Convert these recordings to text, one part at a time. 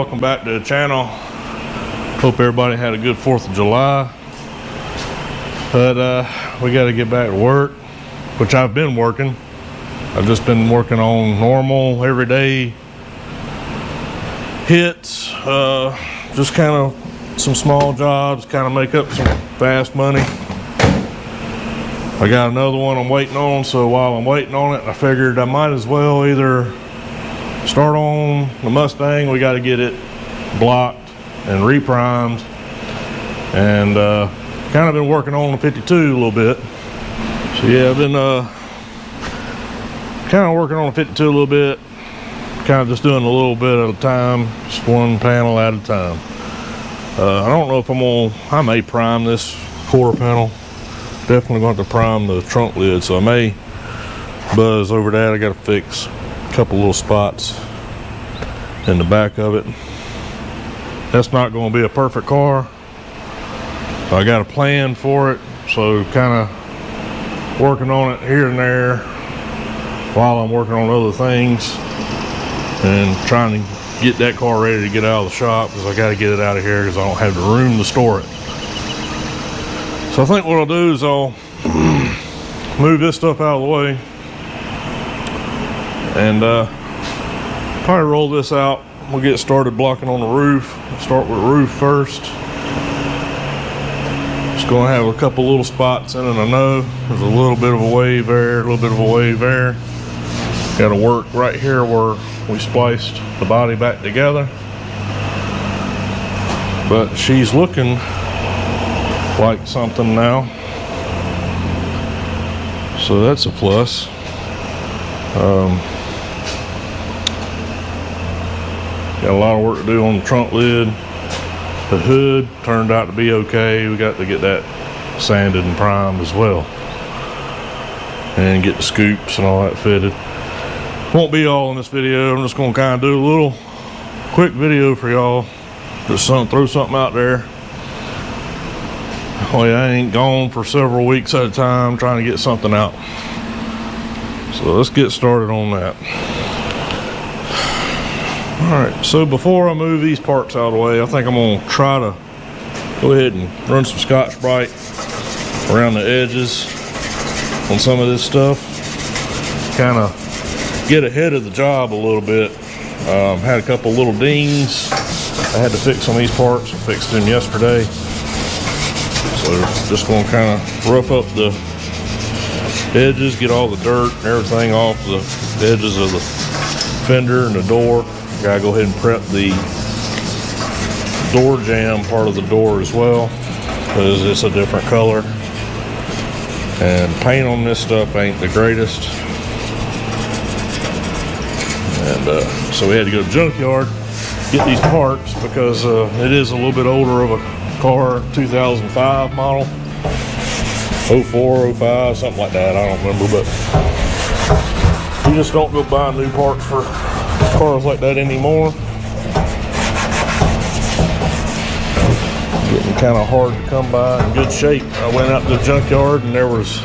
welcome back to the channel. Hope everybody had a good 4th of July. But we got to get back to work, which I've been working. I've just been working on normal, everyday hits, just kind of some small jobs, kind of make up some fast money. I got another one I'm waiting on, so while I'm waiting on it, I figured I might as well either start on the Mustang. We got to get it blocked and reprimed, and kind of been working on the 52 a little bit. So yeah, I've been kind of working on the 52 a little bit, kind of just doing a little bit at a time, just one panel at a time. I don't know if I may prime this quarter panel. Definitely going to prime the trunk lid, so I may buzz over that. I got to fix a couple little spots in the back of it. That's not going to be a perfect car. I got a plan for it, so kind of working on it here and there while I'm working on other things and trying to get that car ready to get out of the shop, because I got to get it out of here because I don't have the room to store it. So I think what I'll do is I'll move this stuff out of the way and probably roll this out. We'll get started blocking on the roof. We'll start with the roof first. Just gonna have a couple little spots in it. I know there's a little bit of a wave there, a little bit of a wave there. Got to work right here where we spliced the body back together. But she's looking like something now, so that's a plus. Got a lot of work to do on the trunk lid. The hood turned out to be okay. We got to get that sanded and primed as well, and get the scoops and all that fitted. Won't be all in this video. I'm just going to kind of do a little quick video for y'all, just throw something out there. Oh yeah, I ain't gone for several weeks at a time trying to get something out. So let's get started on that. Alright, so before I move these parts out of the way, I think I'm going to try to go ahead and run some Scotch-Brite around the edges on some of this stuff. Kind of get ahead of the job a little bit. Had a couple little dings I had to fix on these parts. I fixed them yesterday. So just going to kind of rough up the edges, get all the dirt and everything off the edges of the fender and the door. Gotta go ahead and prep the door jamb part of the door as well, because it's a different color. And paint on this stuff ain't the greatest. And so we had to go to the junkyard, get these parts, because it is a little bit older of a car, 2005 model, 04, 05, something like that. I don't remember, but you just don't go buy new parts for cars like that anymore. Getting kind of hard to come by in good shape. I went out to the junkyard and there was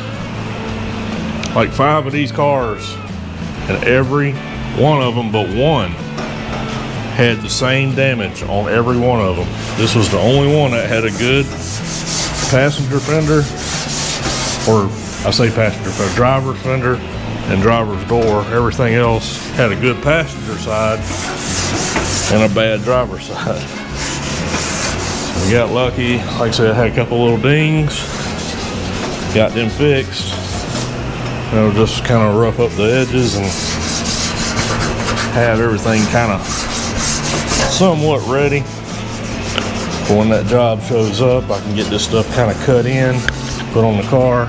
like 5 of these cars, and every one of them but one had the same damage on every one of them. This was the only one that had a good passenger fender, or I say passenger fender, driver's fender and driver's door. Everything else had a good passenger side and a bad driver's side. So we got lucky. Like I said, I had a couple little dings, got them fixed. And we'll just kind of rough up the edges and have everything kind of somewhat ready for when that job shows up. I can get this stuff kind of cut in, put on the car,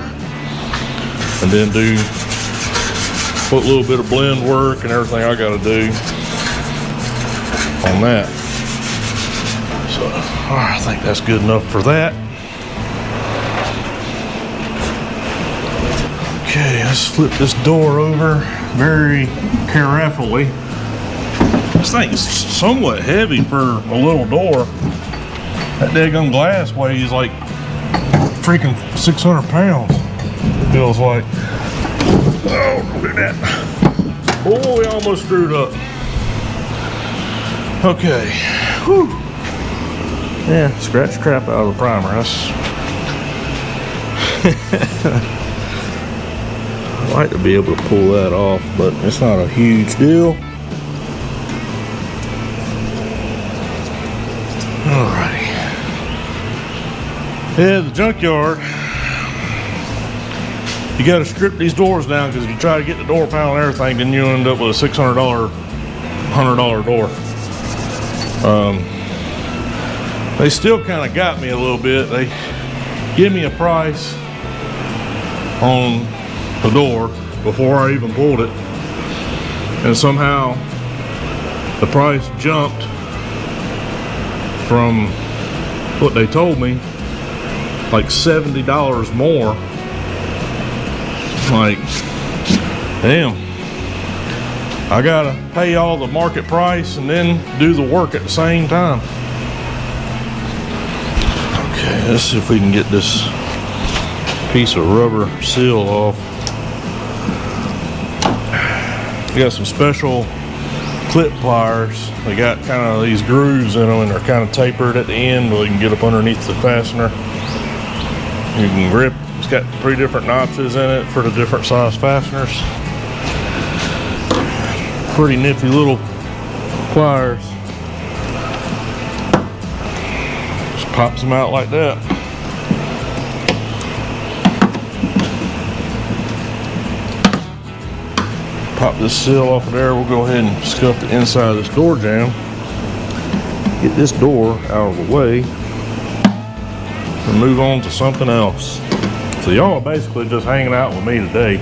and then put a little bit of blend work and everything I got to do on that. So I think that's good enough for that. Okay, let's flip this door over very carefully. This thing's somewhat heavy for a little door. That daggone glass weighs like freaking 600 pounds. It feels like. Oh, look at that. Oh, we almost screwed up. Okay. Whew. Yeah, scratch the crap out of the primer. That's I like to be able to pull that off, but it's not a huge deal. Alrighty. Yeah, the junkyard. You got to strip these doors down, because if you try to get the door panel and everything, then you end up with a $600, $100 door. They still kind of got me a little bit. They give me a price on the door before I even pulled it, and somehow the price jumped from what they told me, like $70 more. Like, damn, I gotta pay all the market price and then do the work at the same time. Okay, let's see if we can get this piece of rubber seal off. We got some special clip pliers. They got kind of these grooves in them, and they're kind of tapered at the end where you can get up underneath the fastener. You can grip. It's got 3 different notches in it for the different size fasteners. Pretty nifty little pliers. Just pops them out like that. Pop this seal off of there. We'll go ahead and scuff the inside of this door jamb. Get this door out of the way and move on to something else. So y'all are basically just hanging out with me today,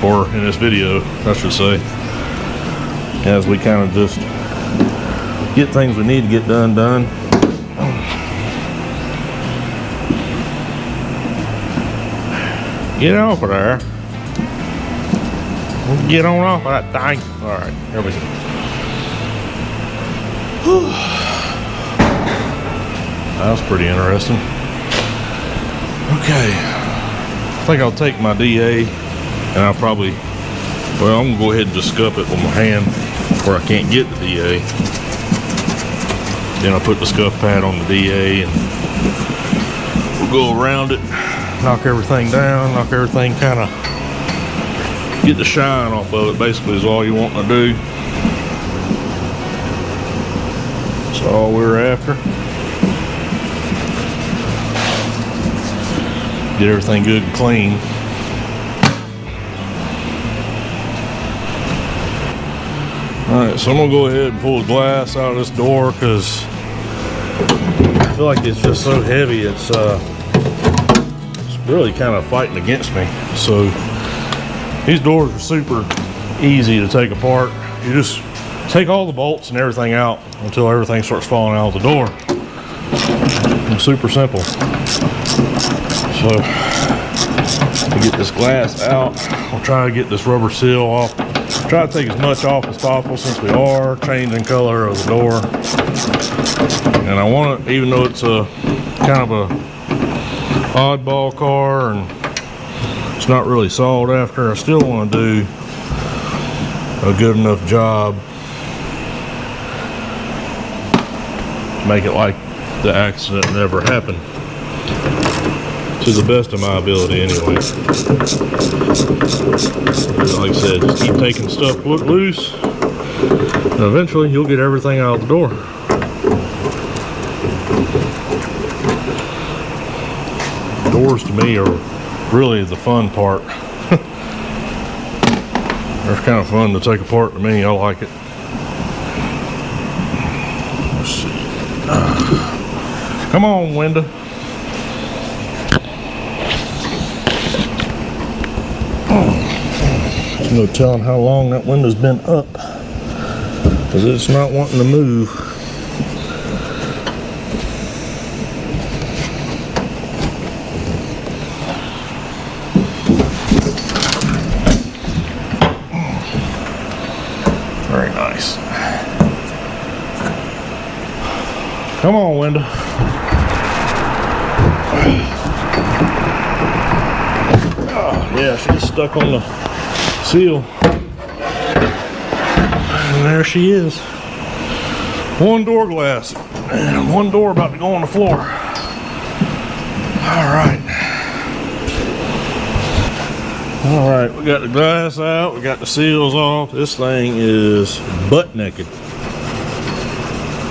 or in this video, I should say, as we kind of just get things we need to get done. Get off of there. Get on off of that thing. All right, here we go. That was pretty interesting. Okay, I think I'll take my DA, and I'll probably, well, I'm gonna go ahead and just scuff it with my hand where I can't get the DA. Then I'll put the scuff pad on the DA, and we'll go around it, knock everything down, knock everything kind of, get the shine off of it, basically is all you want to do. That's all we're after. Get everything good and clean. Alright, so I'm going to go ahead and pull the glass out of this door, because I feel like it's just so heavy, it's really kind of fighting against me. So these doors are super easy to take apart. You just take all the bolts and everything out until everything starts falling out of the door. It's super simple. So to get this glass out, I'll try to get this rubber seal off. Try to take as much off as possible, since we are changing color of the door. And I want it, even though it's a kind of a oddball car and it's not really sought after, I still want to do a good enough job to make it like the accident never happened, to the best of my ability anyway. Like I said, just keep taking stuff loose, and eventually you'll get everything out of the door. Doors to me are really the fun part. They're kind of fun to take apart to me. I like it. Let's see. Come on, window. There's no telling how long that window's been up, because it's not wanting to move. Very nice. Come on, window. Oh, yeah, she gets stuck on the seal. And there she is. One door glass and one door about to go on the floor. All right, we got the glass out, we got the seals off. This thing is butt naked.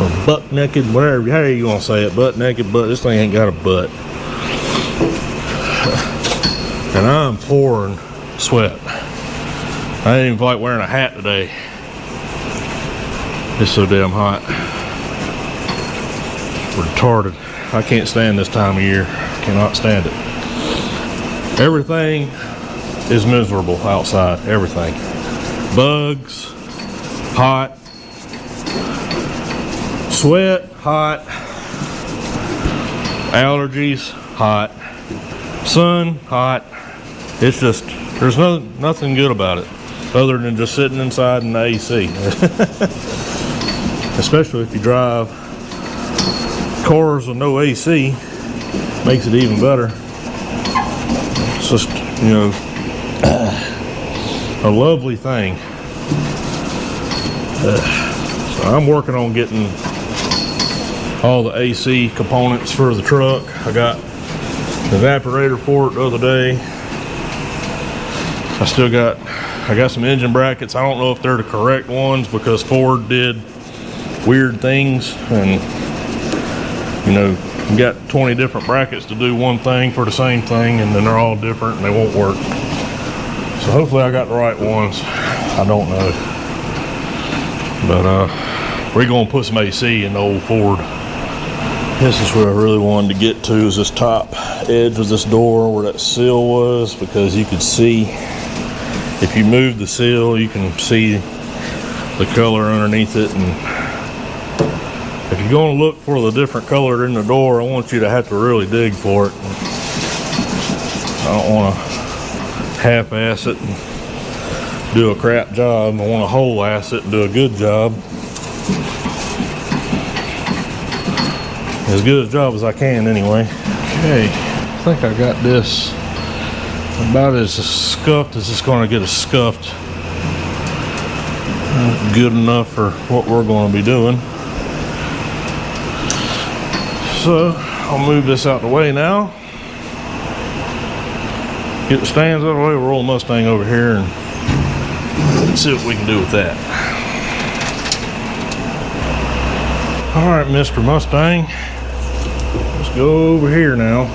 Or butt naked, whatever, however you want to say it, butt naked, but this thing ain't got a butt. And I'm pouring sweat. I didn't even feel like wearing a hat today. It's so damn hot. Retarded. I can't stand this time of year. Cannot stand it. Everything is miserable outside. Everything. Bugs, hot, sweat, hot, allergies, hot, sun, hot. It's just, there's nothing good about it other than just sitting inside in the AC. Especially if you drive cars with no AC, makes it even better. It's just, you know, a lovely thing. So I'm working on getting all the AC components for the truck. I got the evaporator for it the other day. I got some engine brackets. I don't know if they're the correct ones because Ford did weird things, and you know, you got 20 different brackets to do one thing for the same thing, and then they're all different and they won't work. So hopefully I got the right ones. I don't know, but we're gonna put some AC in the old Ford. This is where I really wanted to get to, is this top edge of this door where that seal was, because you could see, if you move the seal, you can see the color underneath it. And if you're going to look for the different color in the door, I want you to have to really dig for it. I don't want to half-ass it and do a crap job. I want to whole-ass it and do a good job. As good a job as I can, anyway. Okay, I think I got this about as scuffed as it's going to get scuffed. Good enough for what we're going to be doing. So I'll move this out the way now. Get the stands out of the way. We'll roll the Mustang over here and see what we can do with that. All right, Mr. Mustang. Let's go over here now.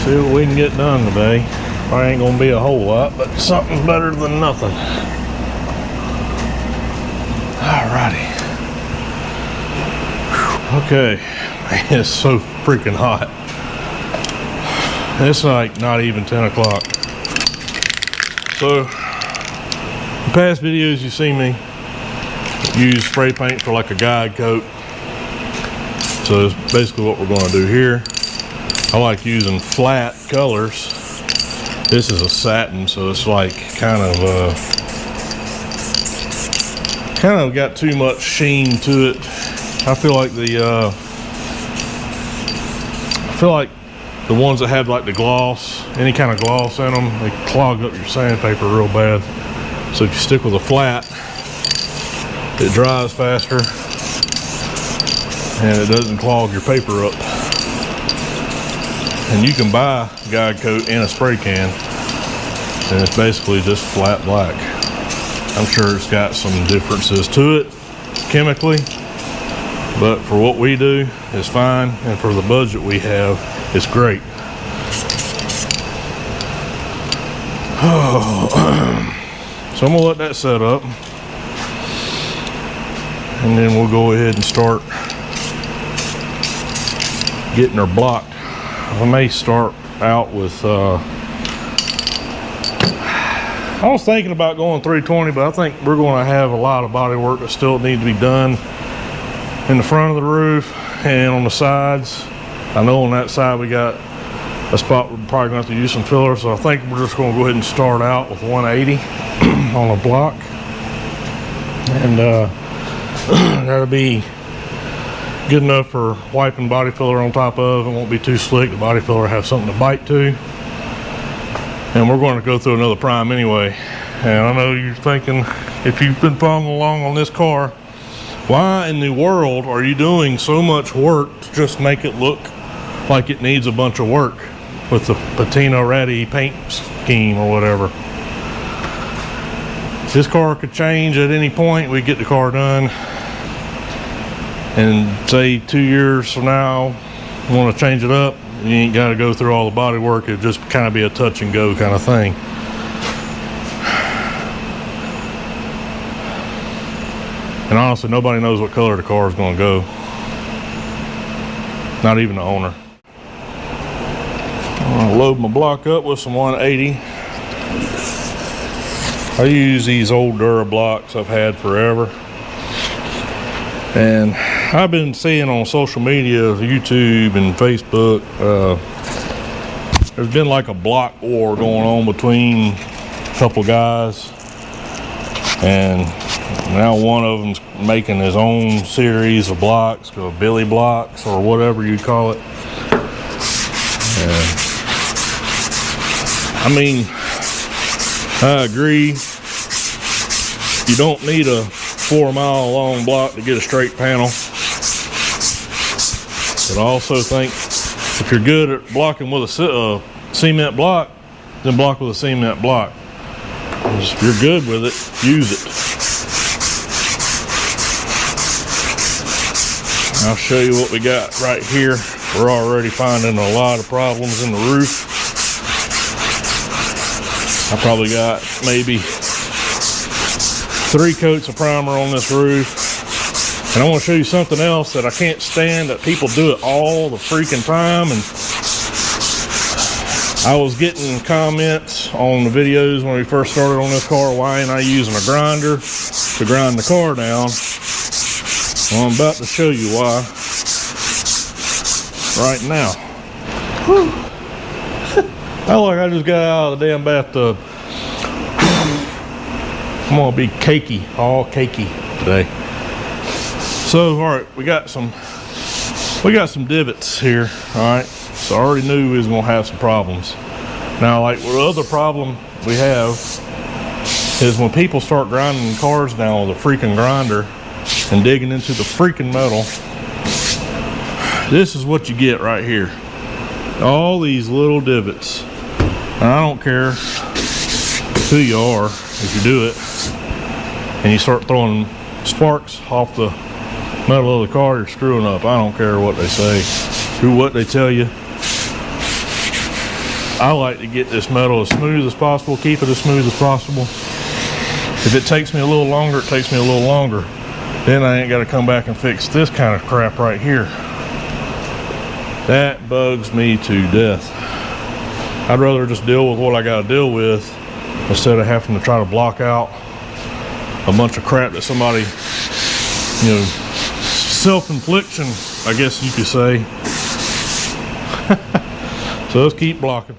See what we can get done today. Probably ain't gonna be a whole lot, but something's better than nothing. Alrighty. Okay, man, it's so freaking hot. It's like not even 10 o'clock. So, in past videos you've seen me use spray paint for like a guide coat. So that's basically what we're gonna do here. I like using flat colors. This is a satin, so it's like kind of got too much sheen to it. I feel like the ones that have like the gloss, any kind of gloss in them, they clog up your sandpaper real bad. So if you stick with a flat, it dries faster and it doesn't clog your paper up. And you can buy guide coat in a spray can, and it's basically just flat black. I'm sure it's got some differences to it chemically, but for what we do, it's fine, and for the budget we have, it's great. So I'm gonna let that set up, and then we'll go ahead and start getting her blocked. I may start out with, I was thinking about going 320, but I think we're going to have a lot of body work that still needs to be done in the front of the roof and on the sides. I know on that side we got a spot we're probably going to have to use some filler, so I think we're just going to go ahead and start out with 180 on a block. And that'll be good enough for wiping body filler on top of. It won't be too slick. The body filler will have something to bite to. And we're going to go through another prime anyway. And I know you're thinking, if you've been following along on this car, why in the world are you doing so much work to just make it look like it needs a bunch of work with the patina ratty paint scheme or whatever? This car could change at any point. We get the car done, and say 2 years from now want to change it up, you ain't got to go through all the body work. It'd just kind of be a touch and go kind of thing. And honestly, nobody knows what color the car is going to go. Not even the owner. I'm going to load my block up with some 180. I use these old Dura blocks I've had forever. And I've been seeing on social media, YouTube and Facebook, there's been like a block war going on between a couple guys. And now one of them's making his own series of blocks, called Billy blocks or whatever you call it. I mean, I agree. You don't need a 4-mile long block to get a straight panel. But I also think if you're good at blocking with a cement block, then block with a cement block. If you're good with it, use it. I'll show you what we got right here. We're already finding a lot of problems in the roof. I probably got maybe 3 coats of primer on this roof. And I want to show you something else that I can't stand, that people do it all the freaking time. And I was getting comments on the videos when we first started on this car, why ain't I using a grinder to grind the car down? Well, I'm about to show you why right now. Whew. I look like I just got out of the damn bathtub. I'm gonna be cakey, all cakey today. So, all right, we got some divots here. All right, so I already knew we was gonna have some problems. Now, like the other problem we have is when people start grinding cars down with a freaking grinder and digging into the freaking metal. This is what you get right here. All these little divots. And I don't care who you are, if you do it and you start throwing sparks off the metal of the car, you're screwing up. I don't care what they say, what they tell you. I like to get this metal as smooth as possible, keep it as smooth as possible. If it takes me a little longer, it takes me a little longer. Then I ain't got to come back and fix this kind of crap right here. That bugs me to death. I'd rather just deal with what I got to deal with instead of having to try to block out a bunch of crap that somebody, you know, self-infliction, I guess you could say. So let's keep blocking.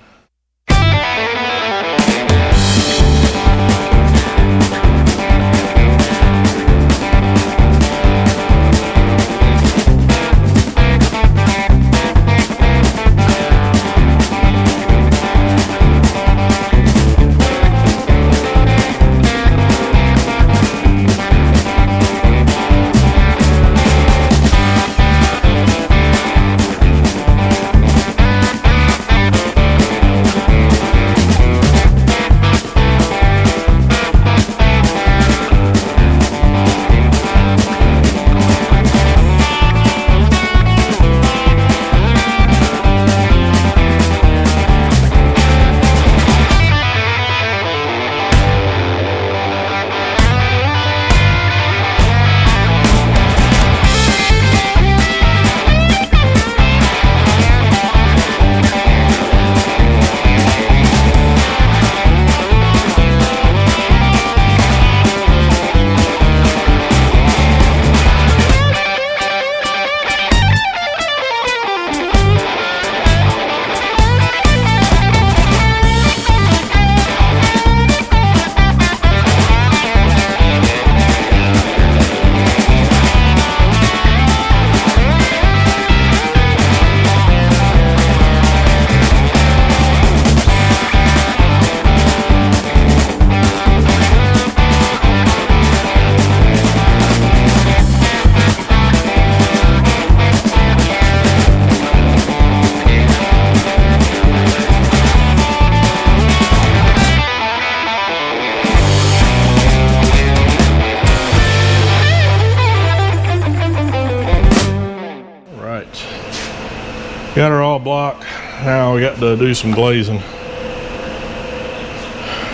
Got her all blocked. Now we got to do some glazing.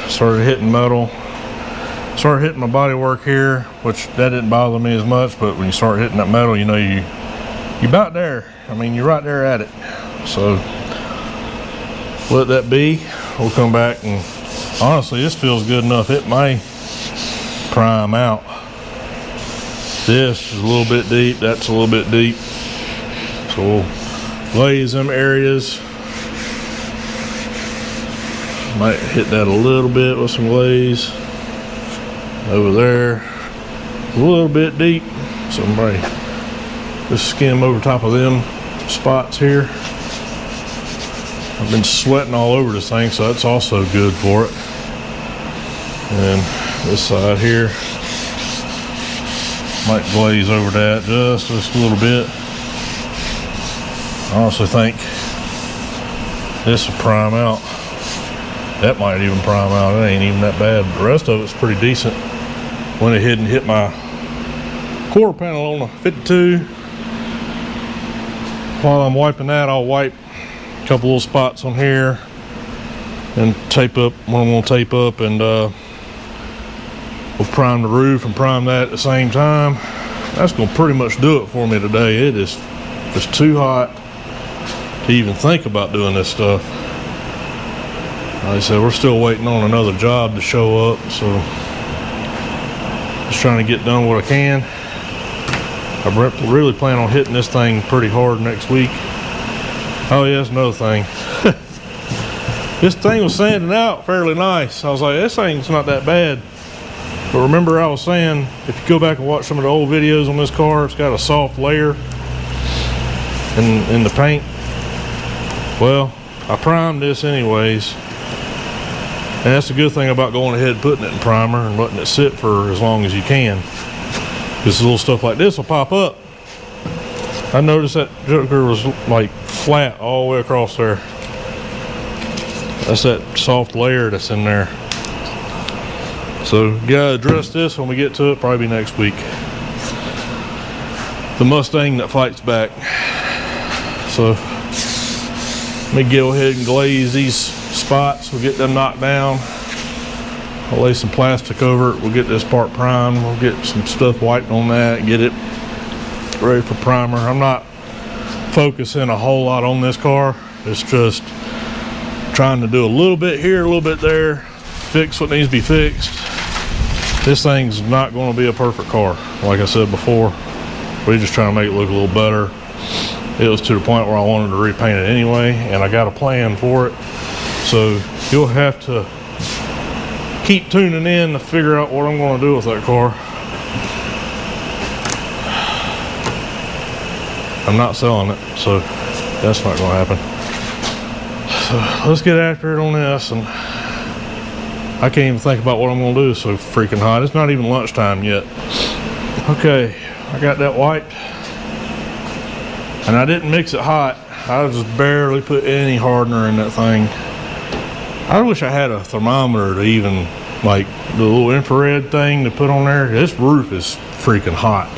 Started hitting metal. Started hitting my body work here, which that didn't bother me as much, but when you start hitting that metal, you know you about there. I mean, you're right there at it. So let that be. We'll come back, and honestly, this feels good enough. It may prime out. This is a little bit deep. That's a little bit deep. So we'll glaze them areas. Might hit that a little bit with some glaze. Over there, a little bit deep. Somebody just skim over top of them spots here. I've been sweating all over this thing, so that's also good for it. And this side here, might glaze over that just a little bit. I honestly think this will prime out. That might even prime out. It ain't even that bad. The rest of it's pretty decent. Went ahead and hit my quarter panel on the 52. While I'm wiping that, I'll wipe a couple little spots on here and tape up what I'm going to tape up, and we'll prime the roof and prime that at the same time. That's going to pretty much do it for me today. It is just too hot to even think about doing this stuff. Like I said, we're still waiting on another job to show up, so just trying to get done what I can. I really plan on hitting this thing pretty hard next week. Oh yeah, that's another thing. This thing was sanding out fairly nice. I was like, this thing's not that bad. But remember I was saying, if you go back and watch some of the old videos on this car, it's got a soft layer in the paint. Well, I primed this anyways. And that's the good thing about going ahead and putting it in primer and letting it sit for as long as you can. Because little stuff like this will pop up. I noticed that joker was like flat all the way across there. That's that soft layer that's in there. So gotta address this when we get to it, probably next week. The Mustang that fights back. So let me go ahead and glaze these spots. We'll get them knocked down. I'll lay some plastic over it. We'll get this part primed. We'll get some stuff wiped on that, get it ready for primer. I'm not focusing a whole lot on this car. It's just trying to do a little bit here, a little bit there, fix what needs to be fixed. This thing's not going to be a perfect car. Like I said before, we're just trying to make it look a little better. It was to the point where I wanted to repaint it anyway, and I got a plan for it. So you'll have to keep tuning in to figure out what I'm going to do with that car. I'm not selling it, so that's not going to happen. So let's get after it on this, and I can't even think about what I'm going to do. It's so freaking hot. It's not even lunchtime yet. Okay, I got that wiped, and I didn't mix it hot. I just barely put any hardener in that thing. I wish I had a thermometer to even, like the little infrared thing to put on there. This roof is freaking hot.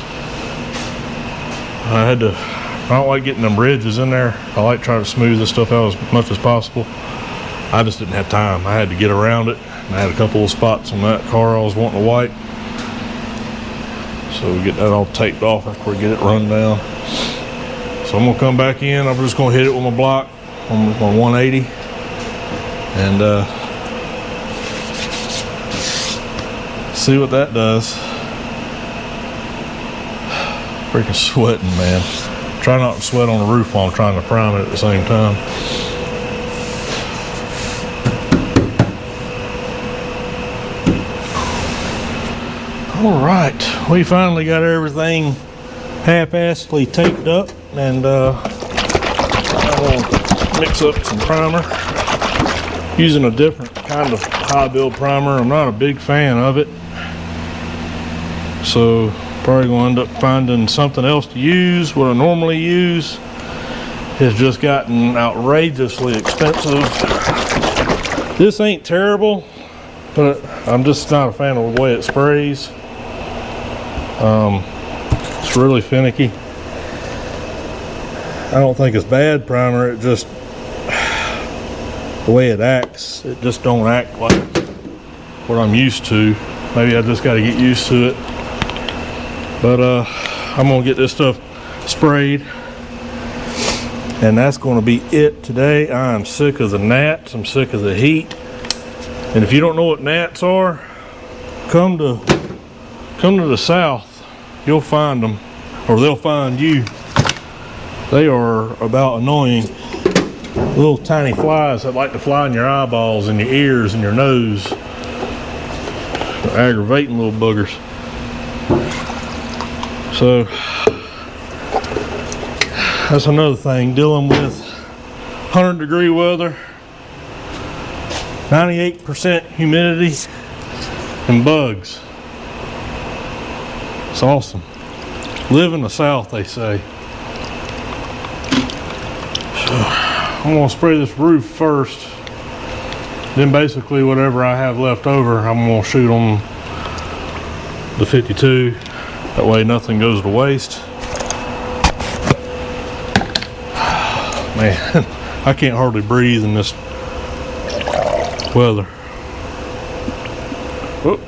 I don't like getting them ridges in there. I like trying to smooth this stuff out as much as possible. I just didn't have time. I had to get around it. And I had a couple of spots on that car I was wanting to wipe. So we get that all taped off after we get it run down. So I'm gonna come back in. I'm just gonna hit it with my block on my 180. And see what that does. Freaking sweating, man. Try not to sweat on the roof while I'm trying to prime it at the same time. All right, we finally got everything half-assedly taped up, and I'm gonna mix up some primer using a different kind of high build primer. I'm not a big fan of it, so probably gonna end up finding something else to use. What I normally use has just gotten outrageously expensive. This ain't terrible, but I'm just not a fan of the way it sprays. It's really finicky. I don't think it's bad primer, it just, the way it acts, it just don't act like what I'm used to. Maybe I just got to get used to it. But I'm gonna get this stuff sprayed, and that's going to be it today. I'm sick of the gnats, I'm sick of the heat, and if you don't know what gnats are, come to the south, you'll find them, or they'll find you. They are about annoying. Little tiny flies that like to fly in your eyeballs and your ears and your nose. They're aggravating little boogers. So that's another thing, dealing with 100-degree weather, 98% humidity, and bugs. It's awesome. Live in the south, they say. So I'm gonna spray this roof first, then basically whatever I have left over I'm gonna shoot on the 52. That way nothing goes to waste. Man, I can't hardly breathe in this weather. Whoop.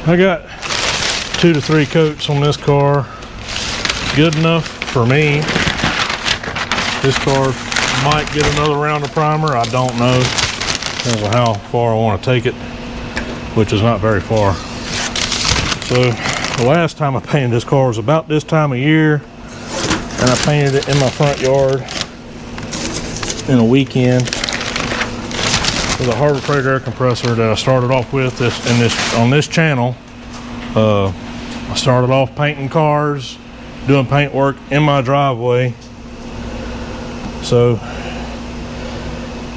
I got 2 to 3 coats on this car. Good enough for me. This car might get another round of primer. I don't know. Depends on how far I want to take it, which is not very far. So the last time I painted this car was about this time of year, and I painted it in my front yard in a weekend with a Harbor Freight air compressor that I started off with on this channel. I started off painting cars, doing paint work in my driveway. So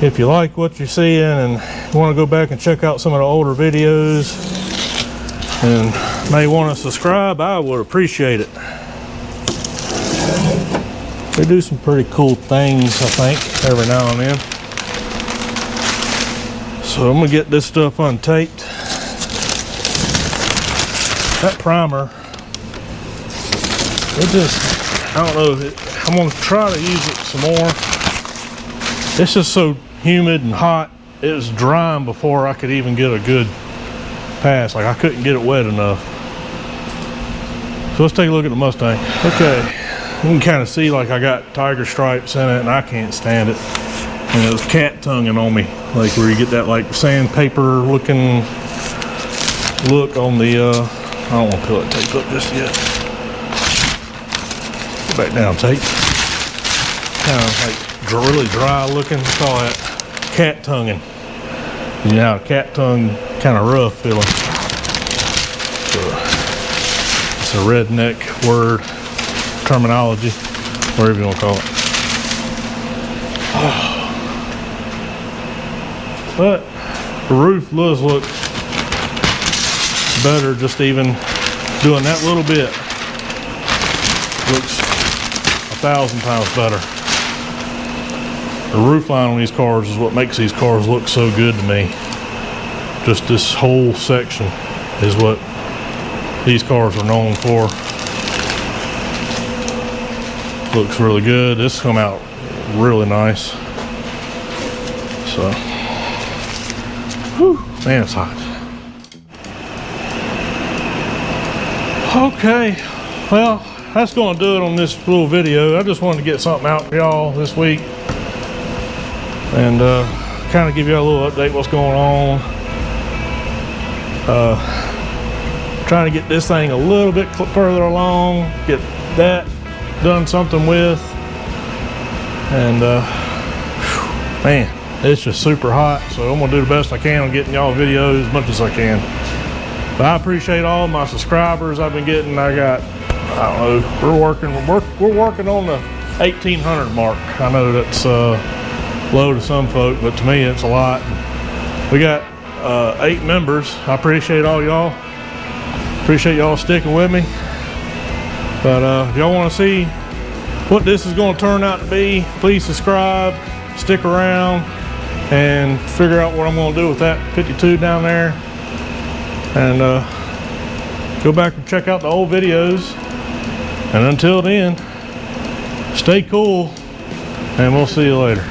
if you like what you're seeing and you want to go back and check out some of the older videos and may want to subscribe, I would appreciate it. We do some pretty cool things, I think, every now and then. So I'm gonna get this stuff untaped. That primer, it just, I don't know, I'm gonna try to use it some more. It's just so humid and hot. It was drying before I could even get a good pass. Like I couldn't get it wet enough. So let's take a look at the Mustang. Okay, you can kind of see like I got tiger stripes in it and I can't stand it. And it was cat tonguing on me, like where you get that like sandpaper looking look on the, I don't want to pull it tape up just yet. Go back down tape. Kind of like really dry looking, we call that cat tonguing. You know, cat tongue kind of rough feeling. So, it's a redneck word, terminology, whatever you want to call it. But The roof does look better, just even doing that little bit. Looks 1,000 times better. The roof line on these cars is what makes these cars look so good to me. Just this whole section is what these cars are known for. Looks really good. This come out really nice. So, whew, man, it's hot. Okay, well, that's going to do it on this little video. I just wanted to get something out for y'all this week and kind of give y'all a little update what's going on. Trying to get this thing a little bit further along, get that done something with, and man, it's just super hot, so I'm gonna do the best I can on getting y'all videos as much as I can. But I appreciate all my subscribers I've been getting. I got, I don't know, we're working on the 1,800 mark. I know that's low to some folk, but to me it's a lot. We got 8 members. I appreciate all y'all. Appreciate y'all sticking with me. But if y'all want to see what this is going to turn out to be, please subscribe, stick around, and figure out what I'm going to do with that 52 down there. And go back and check out the old videos. And until then, stay cool, and we'll see you later.